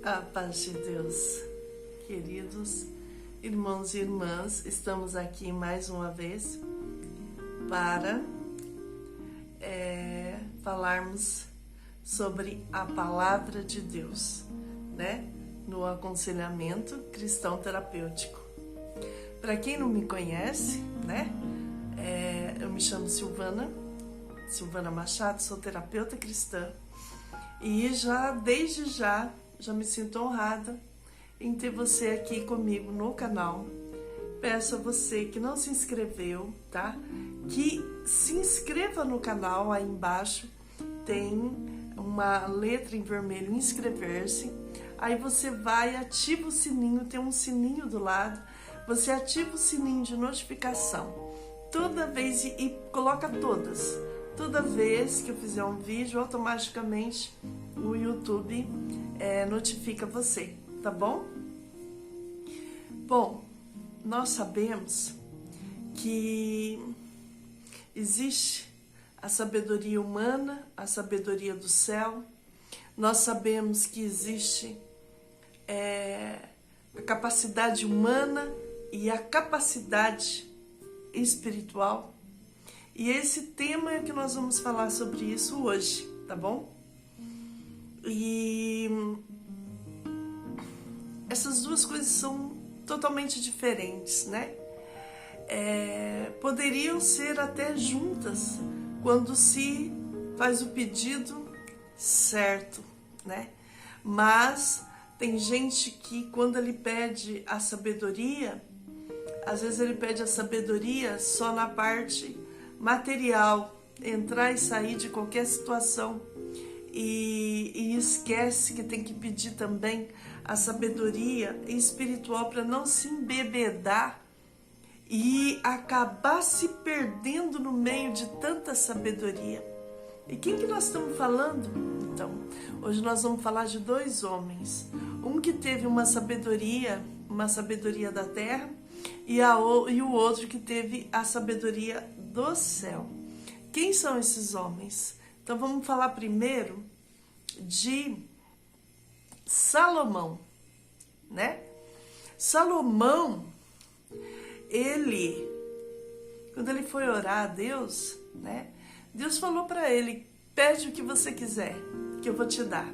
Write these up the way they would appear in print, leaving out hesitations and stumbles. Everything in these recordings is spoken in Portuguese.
A paz de Deus, queridos irmãos e irmãs, estamos aqui mais uma vez para falarmos sobre a palavra de Deus, né? No aconselhamento cristão terapêutico. Para quem não me conhece, né? Eu me chamo Silvana Machado, sou terapeuta cristã e desde já me sinto honrada em ter você aqui comigo no canal. Peço a você que não se inscreveu, tá? Que se inscreva no canal. Aí embaixo tem uma letra em vermelho, inscrever-se. Aí você vai, ativa o sininho, tem um sininho do lado. Você ativa o sininho de notificação toda vez e coloca todas. Toda vez que eu fizer um vídeo, automaticamente o YouTube notifica você, tá bom? Bom, nós sabemos que existe a sabedoria humana, a sabedoria do céu. Nós sabemos que existe a capacidade humana e a capacidade espiritual. E esse tema é que nós vamos falar sobre isso hoje, tá bom? E essas duas coisas são totalmente diferentes, né? Poderiam ser até juntas quando se faz o pedido certo, né? Mas tem gente que quando ele pede a sabedoria, às vezes ele pede a sabedoria só na parte material, entrar e sair de qualquer situação e esquece que tem que pedir também a sabedoria espiritual para não se embebedar e acabar se perdendo no meio de tanta sabedoria. E quem que nós estamos falando? Então, hoje nós vamos falar de dois homens. Um que teve uma sabedoria da terra, e o outro que teve a sabedoria do céu. Quem são esses homens? Então vamos falar primeiro de Salomão, né? Salomão, quando ele foi orar a Deus, né? Deus falou para ele: pede o que você quiser, que eu vou te dar.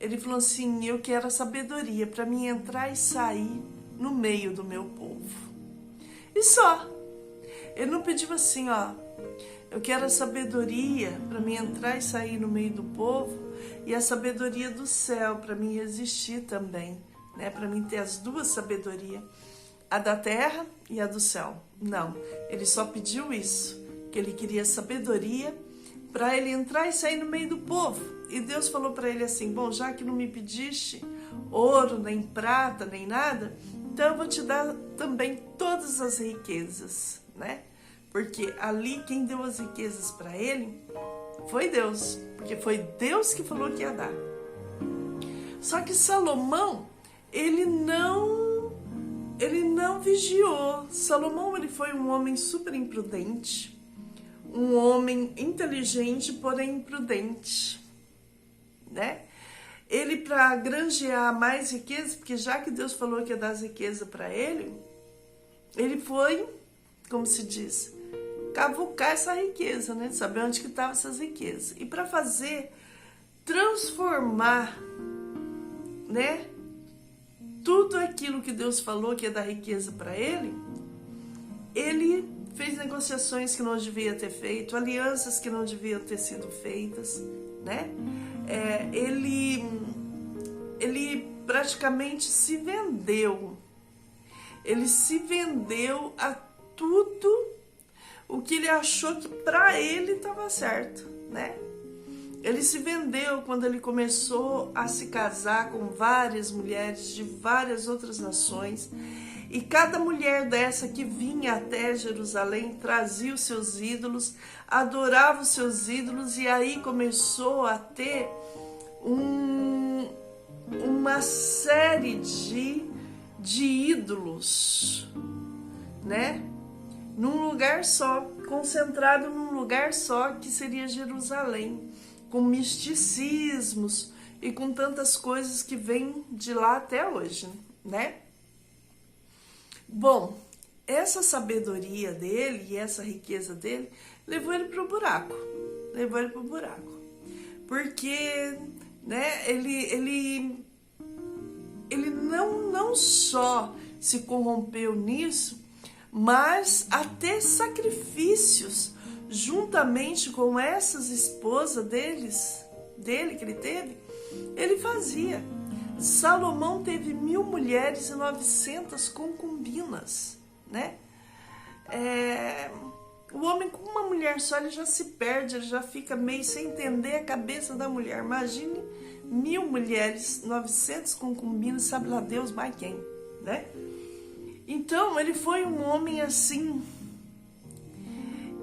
Ele falou assim: eu quero a sabedoria para mim entrar e sair no meio do meu povo. E só. Ele não pediu assim, ó, eu quero a sabedoria para mim entrar e sair no meio do povo e a sabedoria do céu para mim resistir também, né? Para mim ter as duas sabedorias, a da terra e a do céu. Não, ele só pediu isso, que ele queria sabedoria para ele entrar e sair no meio do povo. E Deus falou para ele assim: bom, já que não me pediste ouro, nem prata, nem nada, então eu vou te dar também todas as riquezas, né? Porque ali quem deu as riquezas para ele foi Deus, porque foi Deus que falou que ia dar. Só que Salomão, ele não vigiou. Salomão, ele foi um homem super imprudente, um homem inteligente, porém imprudente, né? Ele, para granjear mais riquezas, porque já que Deus falou que ia dar as riquezas para ele foi, como se diz, cavucar essa riqueza, né? Saber onde que estavam essas riquezas. E para transformar, né? Tudo aquilo que Deus falou que ia dar riqueza para ele fez negociações que não devia ter feito, alianças que não deviam ter sido feitas, né? Ele praticamente se vendeu. Ele se vendeu a tudo o que ele achou que para ele estava certo, né? Ele se vendeu quando ele começou a se casar com várias mulheres de várias outras nações. E cada mulher dessa que vinha até Jerusalém trazia os seus ídolos, adorava os seus ídolos, e aí começou a ter uma série de ídolos, né? Num lugar só, concentrado num lugar só, que seria Jerusalém, com misticismos e com tantas coisas que vêm de lá até hoje, né? Bom, essa sabedoria dele e essa riqueza dele levou ele para o buraco. Levou ele para o buraco. Porque, né, ele não só se corrompeu nisso, mas até sacrifícios juntamente com essas esposas dele que ele teve, ele fazia. Salomão teve 1000 mulheres e 900 concubinas, né? O homem com uma mulher só, ele já se perde, ele já fica meio sem entender a cabeça da mulher. Imagine 1000 mulheres, 900 concubinas, sabe lá Deus mais quem, né? Então, ele foi um homem assim,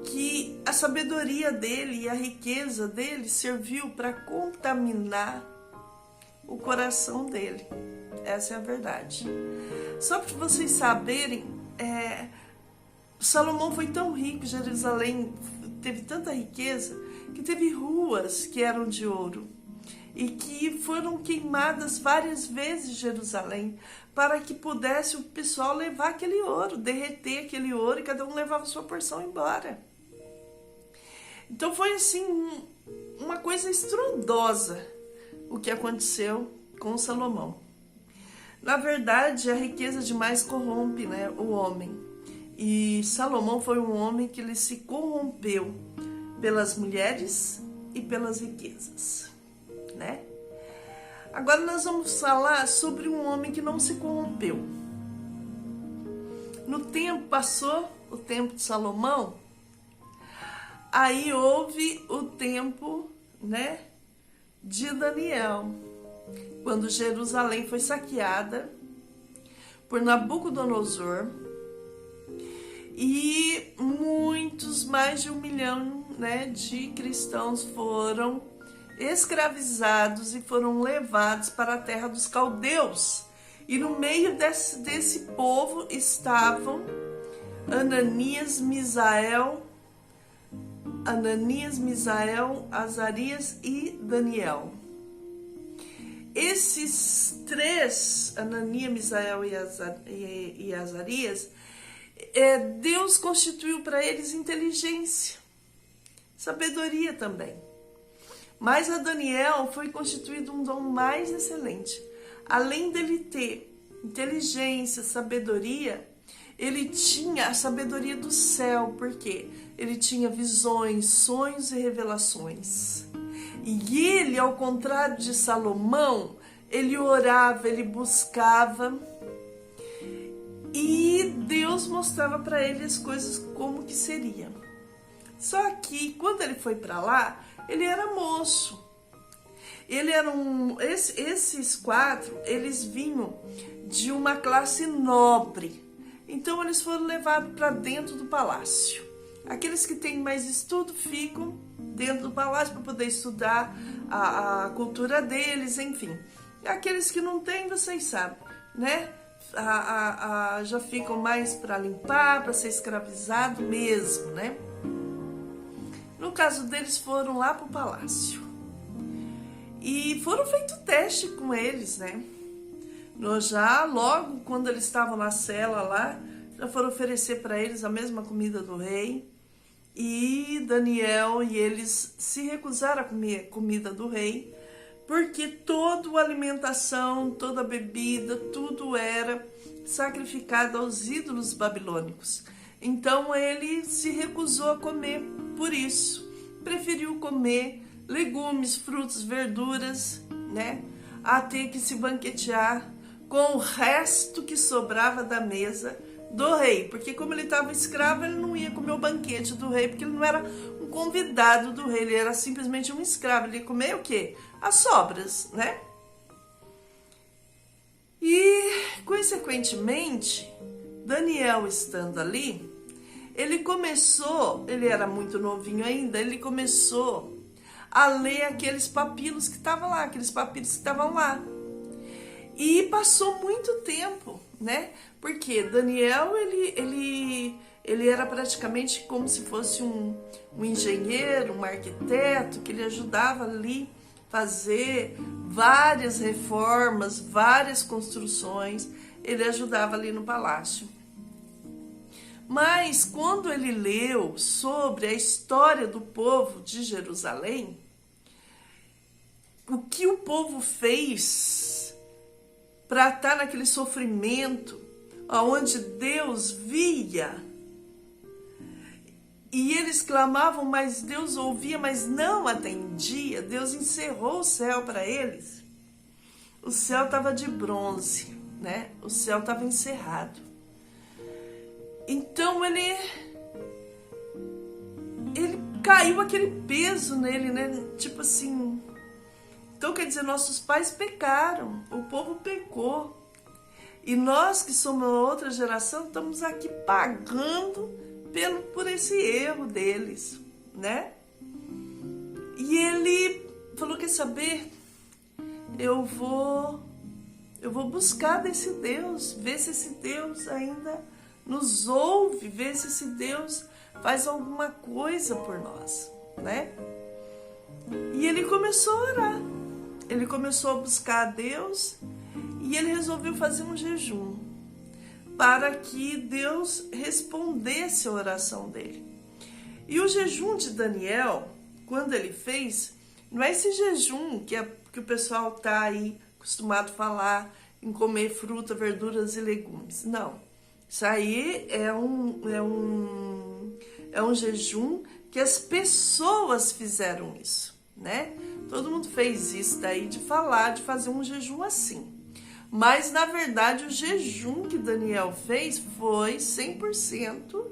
que a sabedoria dele e a riqueza dele serviu para contaminar o coração dele. Essa é a verdade. Só para vocês saberem, Salomão foi tão rico, Jerusalém teve tanta riqueza, que teve ruas que eram de ouro e que foram queimadas várias vezes Jerusalém, para que pudesse o pessoal levar aquele ouro, derreter aquele ouro, e cada um levava sua porção embora. Então foi assim, uma coisa estrondosa o que aconteceu com Salomão. Na verdade, a riqueza demais corrompe, né, o homem. E Salomão foi um homem que ele se corrompeu pelas mulheres e pelas riquezas, né? Agora nós vamos falar sobre um homem que não se corrompeu. No tempo, passou o tempo de Salomão, aí houve o tempo, né, de Daniel, quando Jerusalém foi saqueada por Nabucodonosor e muitos, mais de 1 milhão, né, de cristãos foram escravizados e foram levados para a terra dos caldeus. E no meio desse povo estavam Ananias, Misael, Azarias e Daniel. Esses três, Ananias, Misael e Azarias, Deus constituiu para eles inteligência, sabedoria também. Mas a Daniel foi constituído um dom mais excelente. Além dele ter inteligência, sabedoria, ele tinha a sabedoria do céu, porque ele tinha visões, sonhos e revelações. E ele, ao contrário de Salomão, ele orava, ele buscava, e Deus mostrava para ele as coisas como que seria. Só que quando ele foi para lá, ele era moço. Ele era esses 4, eles vinham de uma classe nobre. Então eles foram levados para dentro do palácio. Aqueles que têm mais estudo ficam dentro do palácio para poder estudar a cultura deles, enfim. Aqueles que não têm, vocês sabem, né? Já ficam mais para limpar, para ser escravizado mesmo, né? No caso deles, foram lá para o palácio. E foram feito teste com eles, né? Já logo, quando eles estavam na cela lá, já foram oferecer para eles a mesma comida do rei. E Daniel e eles se recusaram a comer a comida do rei, porque toda a alimentação, toda a bebida, tudo era sacrificado aos ídolos babilônicos. Então ele se recusou a comer, por isso preferiu comer legumes, frutos, verduras, né, a ter que se banquetear com o resto que sobrava da mesa do rei, porque como ele estava escravo, ele não ia comer o banquete do rei, porque ele não era um convidado do rei, ele era simplesmente um escravo. Ele ia comer o quê? As sobras, né? E, consequentemente, Daniel estando ali, ele era muito novinho ainda, ele começou a ler aqueles papiros que estavam lá, E passou muito tempo, né? Porque Daniel, ele era praticamente como se fosse um engenheiro, um arquiteto, que ele ajudava ali, fazer várias reformas, várias construções. Ele ajudava ali no palácio. Mas quando ele leu sobre a história do povo de Jerusalém, o que o povo fez para estar naquele sofrimento, onde Deus via, e eles clamavam, mas Deus ouvia, mas não atendia. Deus encerrou o céu para eles. O céu estava de bronze, né? O céu estava encerrado. Então ele caiu aquele peso nele, né? Tipo assim. Então quer dizer, nossos pais pecaram, o povo pecou. E nós que somos outra geração estamos aqui pagando por esse erro deles, né? E ele falou, quer saber? Eu vou buscar desse Deus, ver se esse Deus ainda nos ouve, ver se esse Deus faz alguma coisa por nós, né? E ele começou a orar, ele começou a buscar a Deus e ele resolveu fazer um jejum para que Deus respondesse a oração dele. E o jejum de Daniel, quando ele fez, não é esse jejum que o pessoal está aí acostumado a falar em comer fruta, verduras e legumes. Não. Isso aí é um jejum que as pessoas fizeram isso, né? Todo mundo fez isso daí de fazer um jejum assim. Mas, na verdade, o jejum que Daniel fez foi 100%,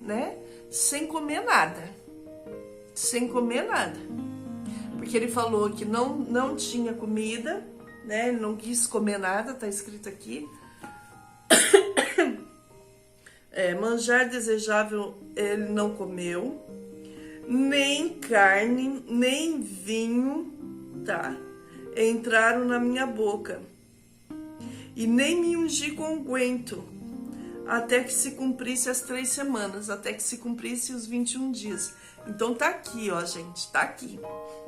né? Sem comer nada. Sem comer nada. Porque ele falou que não tinha comida, né? Ele não quis comer nada, tá escrito aqui. Manjar desejável ele não comeu, nem carne, nem vinho, tá? Entraram na minha boca. E nem me ungi com unguento, até que se cumprisse as 3 semanas, até que se cumprisse os 21 dias. Então tá aqui, ó, gente, tá aqui.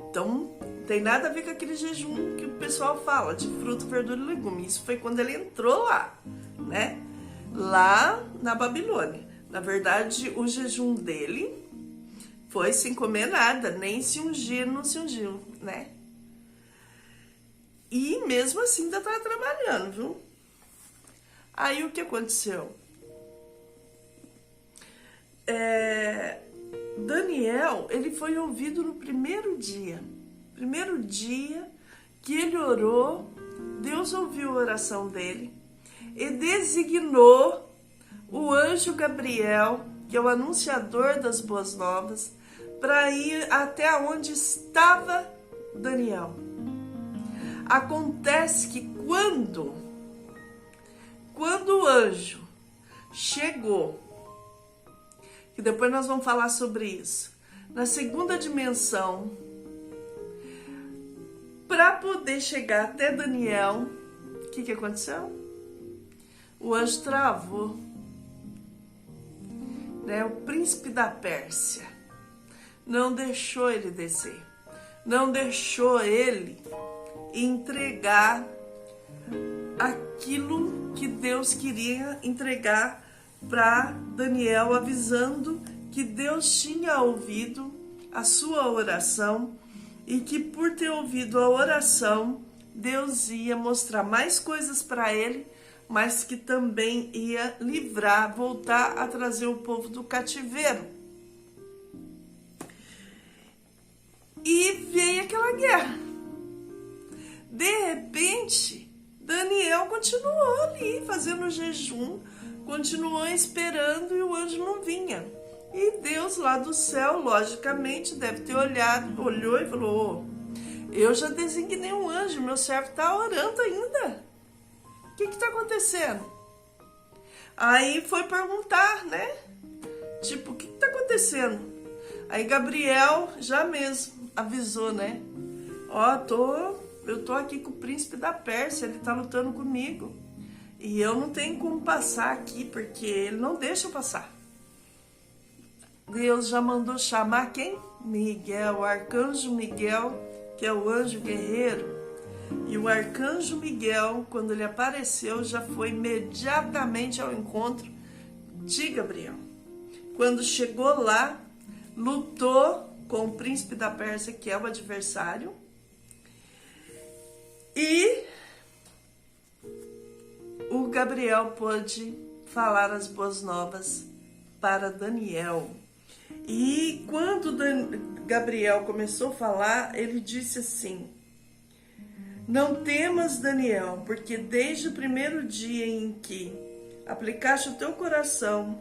Então, não tem nada a ver com aquele jejum que o pessoal fala, de fruta, verdura e legume. Isso foi quando ele entrou lá, né? Lá na Babilônia. Na verdade, o jejum dele foi sem comer nada, nem se ungir, não se ungiu, né? E mesmo assim ainda estava trabalhando, viu? Aí o que aconteceu? Daniel, ele foi ouvido no primeiro dia. Primeiro dia que ele orou, Deus ouviu a oração dele e designou o anjo Gabriel, que é o anunciador das boas novas, para ir até onde estava Daniel. Acontece que quando o anjo chegou, que depois nós vamos falar sobre isso, na segunda dimensão, para poder chegar até Daniel, o que aconteceu? O anjo travou, né? O príncipe da Pérsia não deixou ele descer, não deixou ele entregar aquilo que Deus queria entregar para Daniel, avisando que Deus tinha ouvido a sua oração e que por ter ouvido a oração, Deus ia mostrar mais coisas para ele, mas que também ia livrar, voltar a trazer o povo do cativeiro. E veio aquela guerra. De repente, Daniel continuou ali, fazendo jejum, continuou esperando e o anjo não vinha. E Deus lá do céu, logicamente, deve ter olhou e falou, eu já designei um anjo, meu servo está orando ainda. O que está acontecendo? Aí foi perguntar, né? Tipo, o que está acontecendo? Aí Gabriel já mesmo avisou, né? Eu tô aqui com o príncipe da Pérsia, ele tá lutando comigo. E eu não tenho como passar aqui, porque ele não deixa eu passar. Deus já mandou chamar quem? Miguel, o arcanjo Miguel, que é o anjo guerreiro. E o arcanjo Miguel, quando ele apareceu, já foi imediatamente ao encontro de Gabriel. Quando chegou lá, lutou com o príncipe da Pérsia, que é o adversário, e o Gabriel pôde falar as boas novas para Daniel. E quando Gabriel começou a falar, ele disse assim: não temas, Daniel, porque desde o primeiro dia em que aplicaste o teu coração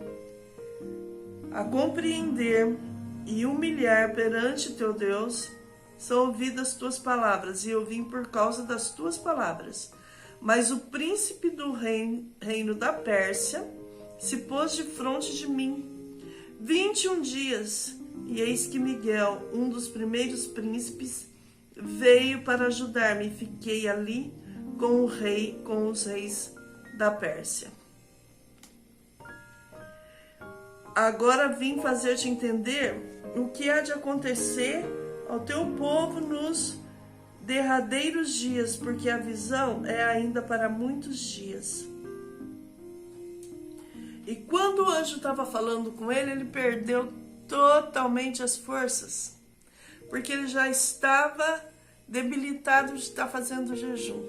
a compreender e humilhar perante teu Deus, são ouvidas tuas palavras, e eu vim por causa das tuas palavras. Mas o príncipe do reino da Pérsia se pôs de frente de mim 21 dias, e eis que Miguel, um dos primeiros príncipes, veio para ajudar-me, e fiquei ali com os reis da Pérsia. Agora vim fazer-te entender o que há de acontecer ao teu povo nos derradeiros dias, porque a visão é ainda para muitos dias. E quando o anjo estava falando com ele, ele perdeu totalmente as forças, porque ele já estava debilitado de estar fazendo jejum.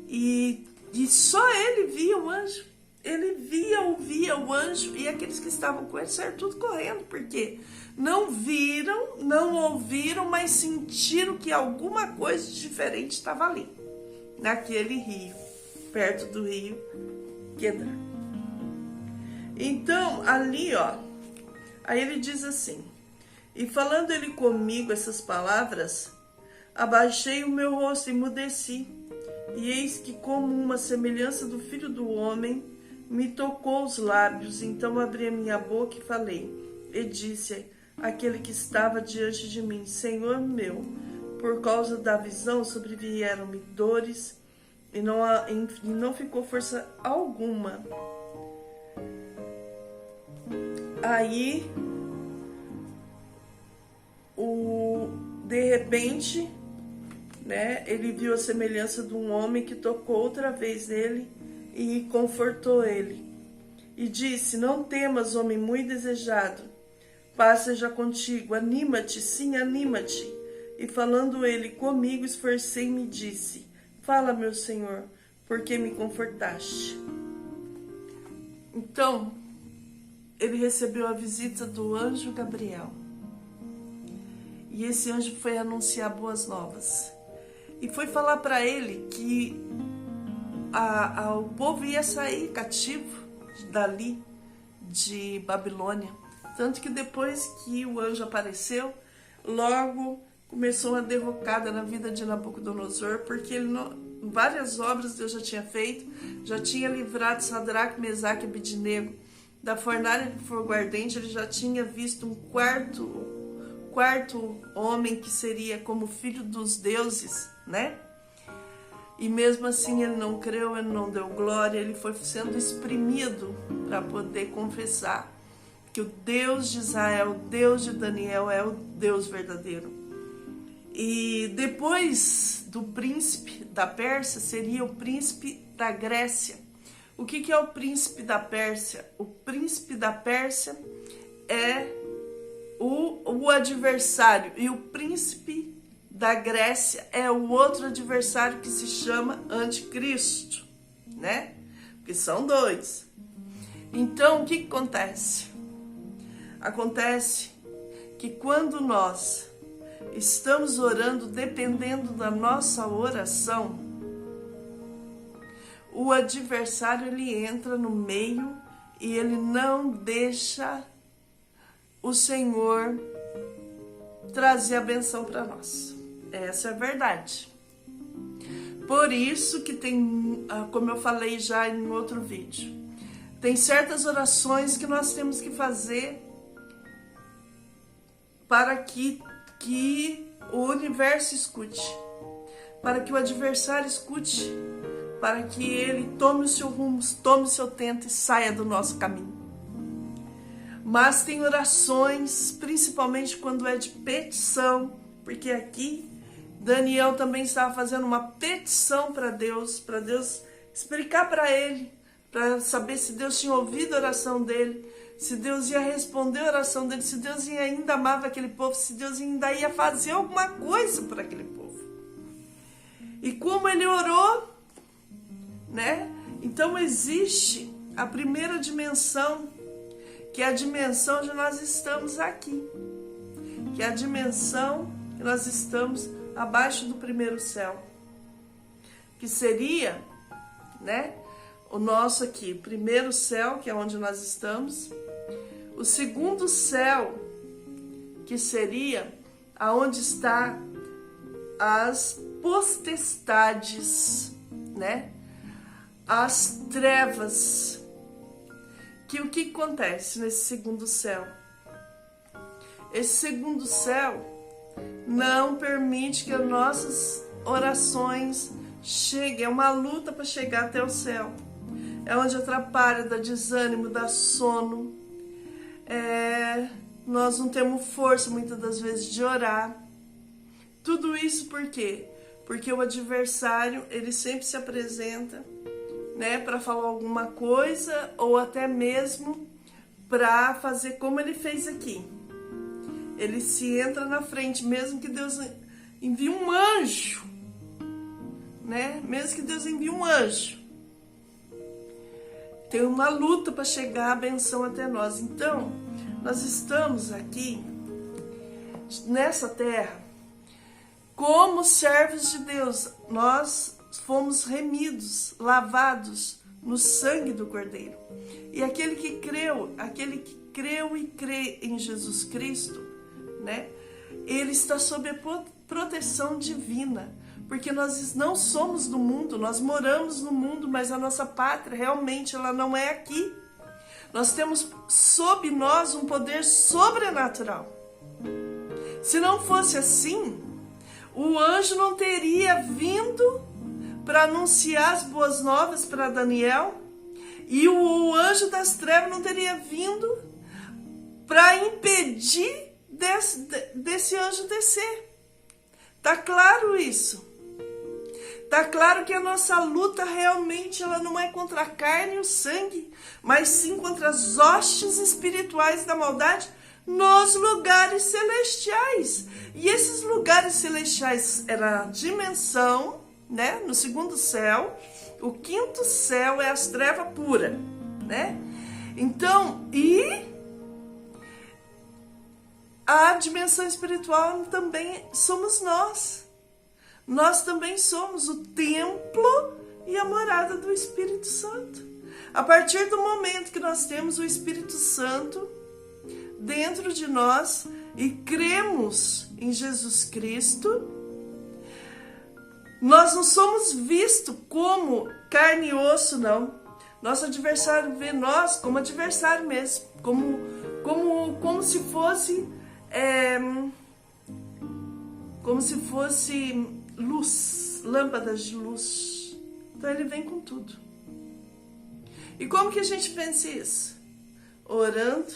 E só ele via o anjo. Ele ouvia o anjo, e aqueles que estavam com ele saíram tudo correndo, porque não viram, não ouviram, mas sentiram que alguma coisa diferente estava ali, naquele rio, perto do rio Quedar. Então, ali, aí ele diz assim: e falando ele comigo essas palavras, abaixei o meu rosto e emudeci, e eis que, como uma semelhança do Filho do Homem, me tocou os lábios. Então abri a minha boca e falei, e disse àquele que estava diante de mim: Senhor meu, por causa da visão sobrevieram-me dores, e não ficou força alguma. Aí, de repente, ele viu a semelhança de um homem que tocou outra vez nele e confortou ele. E disse: não temas, homem muito desejado, paz seja contigo, anima-te, sim, anima-te. E falando ele comigo, esforcei-me e disse: fala, meu Senhor, porque me confortaste. Então, ele recebeu a visita do anjo Gabriel. E esse anjo foi anunciar boas novas. E foi falar para ele que o povo ia sair cativo dali, de Babilônia. Tanto que depois que o anjo apareceu, logo começou uma derrocada na vida de Nabucodonosor, porque ele várias obras Deus já tinha feito, já tinha livrado Sadraque, Mesaque e Abednego da fornalha de fogo ardente. Ele já tinha visto um quarto homem que seria como filho dos deuses, E mesmo assim ele não creu, ele não deu glória, ele foi sendo exprimido para poder confessar que o Deus de Israel, o Deus de Daniel é o Deus verdadeiro. E depois do príncipe da Pérsia seria o príncipe da Grécia. O que é o príncipe da Pérsia? O príncipe da Pérsia é o adversário, e o príncipe da Grécia é o outro adversário, que se chama Anticristo, Porque são dois. Então, o que acontece? Acontece que quando nós estamos orando, dependendo da nossa oração, o adversário ele entra no meio e ele não deixa o Senhor trazer a benção para nós. Essa é a verdade. Por isso que tem, como eu falei já em outro vídeo, tem certas orações que nós temos que fazer para que o universo escute, para que o adversário escute, para que ele tome o seu rumo, tome o seu tento e saia do nosso caminho. Mas tem orações, principalmente quando é de petição, porque aqui Daniel também estava fazendo uma petição para Deus explicar para ele, para saber se Deus tinha ouvido a oração dele, se Deus ia responder a oração dele, se Deus ainda amava aquele povo, se Deus ainda ia fazer alguma coisa por aquele povo. E como ele orou, né? Então existe a primeira dimensão, que é a dimensão onde nós estamos aqui, que é a dimensão que nós estamos abaixo do primeiro céu, que seria, né, o nosso aqui, primeiro céu, que é onde nós estamos, o segundo céu, que seria aonde está as potestades, né, as trevas. Que o que acontece nesse segundo céu? Esse segundo céu não permite que as nossas orações cheguem. É uma luta para chegar até o céu. É onde atrapalha, dá desânimo, dá sono. Nós não temos força muitas das vezes de orar. Tudo isso por quê? Porque o adversário, ele sempre se apresenta, né, para falar alguma coisa, ou até mesmo para fazer como ele fez aqui. Ele se entra na frente, mesmo que Deus envie um anjo, né? Mesmo que Deus envie um anjo, tem uma luta para chegar a benção até nós. Então, nós estamos aqui, nessa terra, como servos de Deus. Nós fomos remidos, lavados no sangue do Cordeiro. E aquele que creu e crê em Jesus Cristo, né? Ele está sob a proteção divina, porque nós não somos do mundo, nós moramos no mundo, mas a nossa pátria realmente ela não é aqui. Nós temos sob nós um poder sobrenatural. Se não fosse assim, o anjo não teria vindo para anunciar as boas novas para Daniel, e o anjo das trevas não teria vindo para impedir desse anjo descer. Tá claro isso? Tá claro que a nossa luta realmente ela não é contra a carne e o sangue, mas sim contra as hostes espirituais da maldade nos lugares celestiais. E esses lugares celestiais era a dimensão, né, no segundo céu. O quinto céu é as trevas puras, né? Então, e a dimensão espiritual também somos nós. Nós também somos o templo e a morada do Espírito Santo. A partir do momento que nós temos o Espírito Santo dentro de nós e cremos em Jesus Cristo, nós não somos vistos como carne e osso, não. Nosso adversário vê nós como adversário mesmo, como se fosse luz, lâmpadas de luz. Então ele vem com tudo. E como que a gente vence isso? Orando,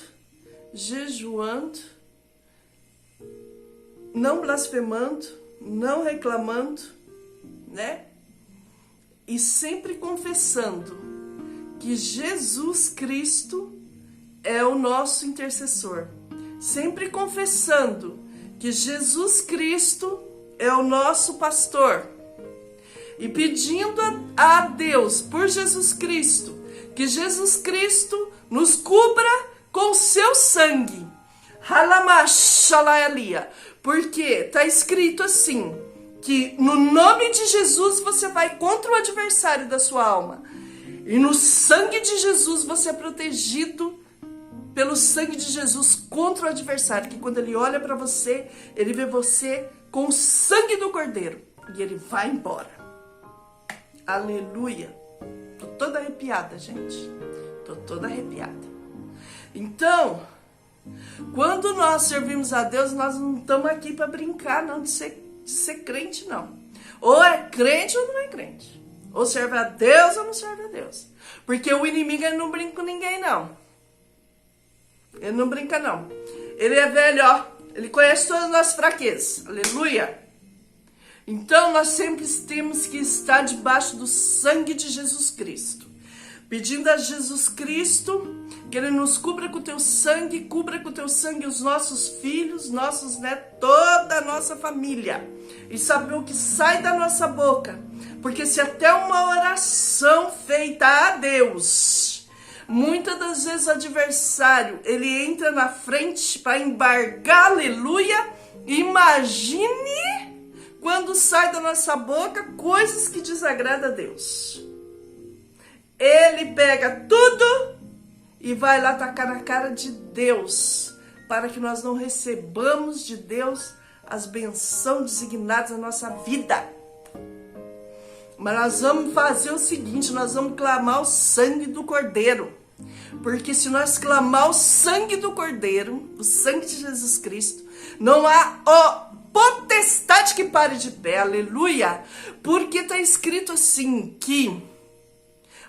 jejuando, não blasfemando, não reclamando, né? E sempre confessando que Jesus Cristo é o nosso intercessor. Sempre confessando que Jesus Cristo é o nosso pastor. E pedindo a Deus, por Jesus Cristo, que Jesus Cristo nos cubra com seu sangue. Porque está escrito assim, que no nome de Jesus você vai contra o adversário da sua alma. E no sangue de Jesus você é protegido pelo sangue de Jesus contra o adversário. Que quando ele olha para você, ele vê você com o sangue do Cordeiro. E ele vai embora. Aleluia. Tô toda arrepiada, gente. Tô toda arrepiada. Então, quando nós servimos a Deus, nós não estamos aqui para brincar, não, de ser crente, não. Ou é crente ou não é crente. Ou serve a Deus ou não serve a Deus. Porque o inimigo ele não brinca com ninguém, não. Ele não brinca, não. Ele é velho, ó. Ele conhece todas as nossas fraquezas. Aleluia. Então, nós sempre temos que estar debaixo do sangue de Jesus Cristo. Pedindo a Jesus Cristo que Ele nos cubra com o teu sangue, cubra com o teu sangue os nossos filhos, nossos netos, toda a nossa família. E saber o que sai da nossa boca. Porque se até uma oração feita a Deus, muitas das vezes o adversário, ele entra na frente para embargar, aleluia, imagine quando sai da nossa boca coisas que desagradam a Deus. Ele pega tudo e vai lá tacar na cara de Deus, para que nós não recebamos de Deus as bênçãos designadas na nossa vida. Mas nós vamos fazer o seguinte, nós vamos clamar o sangue do Cordeiro. Porque se nós clamar o sangue do Cordeiro, o sangue de Jesus Cristo, não há potestade que pare de pé, aleluia. Porque está escrito assim, que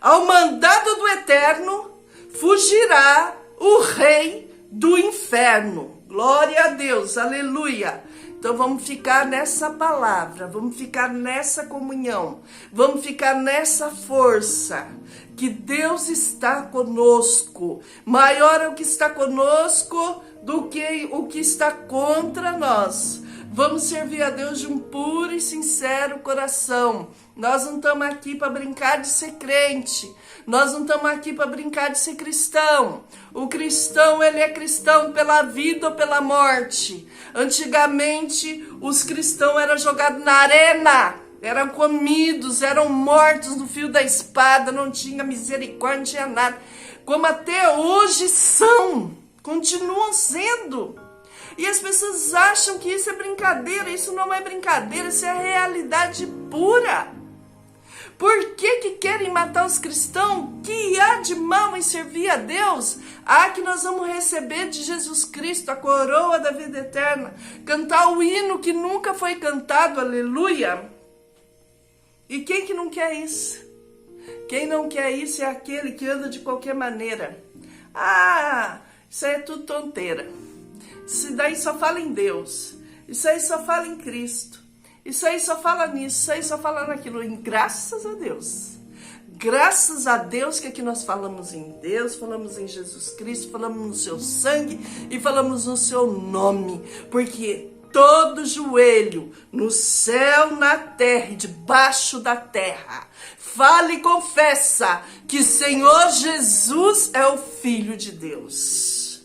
ao mandado do Eterno fugirá o rei do inferno. Glória a Deus, aleluia. Então vamos ficar nessa palavra, vamos ficar nessa comunhão, vamos ficar nessa força, que Deus está conosco. Maior é o que está conosco do que o que está contra nós. Vamos servir a Deus de um puro e sincero coração. Nós não estamos aqui para brincar de ser crente. Nós não estamos aqui para brincar de ser cristão. O cristão, ele é cristão pela vida ou pela morte. Antigamente, os cristãos eram jogados na arena, eram comidos, eram mortos no fio da espada, não tinha misericórdia, não tinha nada. Como até hoje são, continuam sendo. E as pessoas acham que isso é brincadeira. Isso não é brincadeira, isso é a realidade pura. Por que querem matar os cristãos? Que há de mal em servir a Deus? Que nós vamos receber de Jesus Cristo a coroa da vida eterna. Cantar o hino que nunca foi cantado, aleluia. E quem que não quer isso? Quem não quer isso é aquele que anda de qualquer maneira. Isso aí é tudo tonteira. Isso daí só fala em Deus. Isso aí só fala em Cristo. Isso aí só fala nisso, isso aí só fala naquilo. E graças a Deus. Graças a Deus que aqui nós falamos em Deus, falamos em Jesus Cristo, falamos no seu sangue e falamos no seu nome. Porque todo joelho no céu, na terra e debaixo da terra fala e confessa que Senhor Jesus é o Filho de Deus.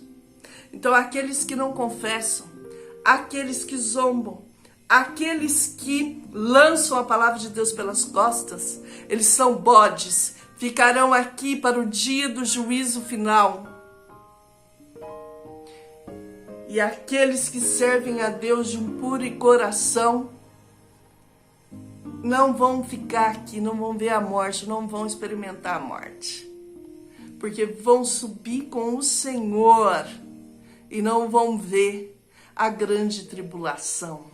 Então aqueles que não confessam, aqueles que zombam, aqueles que lançam a palavra de Deus pelas costas, eles são bodes, ficarão aqui para o dia do juízo final. E aqueles que servem a Deus de um puro coração, não vão ficar aqui, não vão ver a morte, não vão experimentar a morte. Porque vão subir com o Senhor e não vão ver a grande tribulação.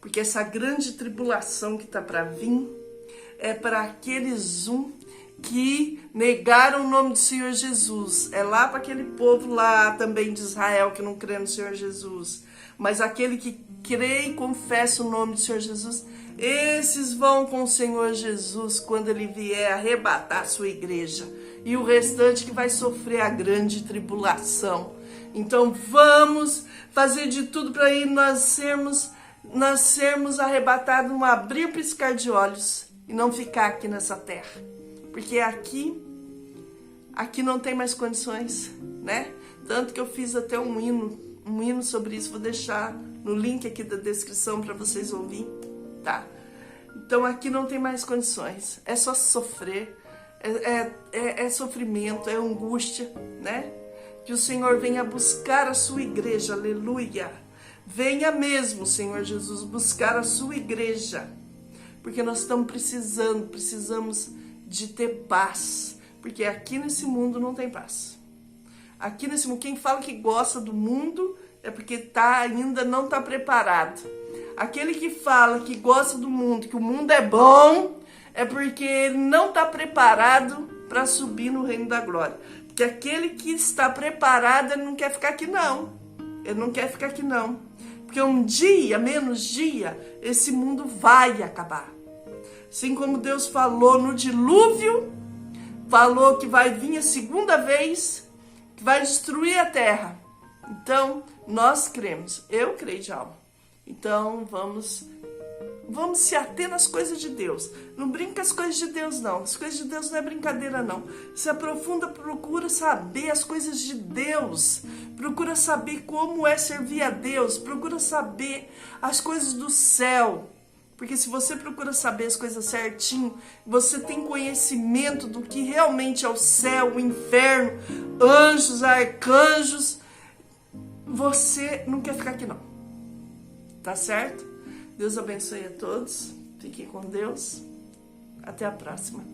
Porque essa grande tribulação que está para vir é para aqueles que negaram o nome do Senhor Jesus. É lá para aquele povo lá também de Israel que não crê no Senhor Jesus. Mas aquele que crê e confessa o nome do Senhor Jesus, esses vão com o Senhor Jesus quando Ele vier arrebatar a sua igreja. E o restante que vai sofrer a grande tribulação. Então vamos fazer de tudo para ir nós sermos arrebatados num abrir e piscar de olhos e não ficar aqui nessa terra. Porque aqui não tem mais condições, né? Tanto que eu fiz até um hino sobre isso, vou deixar no link aqui da descrição para vocês ouvirem, tá? Então aqui não tem mais condições, é só sofrer, é sofrimento, é angústia, né? Que o Senhor venha buscar a sua igreja, aleluia. Venha mesmo, Senhor Jesus, buscar a sua igreja. Porque nós estamos precisamos de ter paz. Porque aqui nesse mundo não tem paz. Aqui nesse mundo, quem fala que gosta do mundo é porque ainda não está preparado. Aquele que fala que gosta do mundo, que o mundo é bom, é porque ele não está preparado para subir no reino da glória. Porque aquele que está preparado, ele não quer ficar aqui não. Ele não quer ficar aqui não. Porque um dia, menos dia, esse mundo vai acabar. Assim como Deus falou no dilúvio, falou que vai vir a segunda vez, que vai destruir a terra. Então, nós cremos. Eu creio de alma. Então, vamos se ater nas coisas de Deus. Não brinca as coisas de Deus, não. As coisas de Deus não é brincadeira, não. Se aprofunda, procura saber as coisas de Deus. Procura saber como é servir a Deus. Procura saber as coisas do céu. Porque se você procura saber as coisas certinho, você tem conhecimento do que realmente é o céu, o inferno, anjos, arcanjos, você não quer ficar aqui, não. Tá certo? Deus abençoe a todos. Fiquem com Deus. Até a próxima.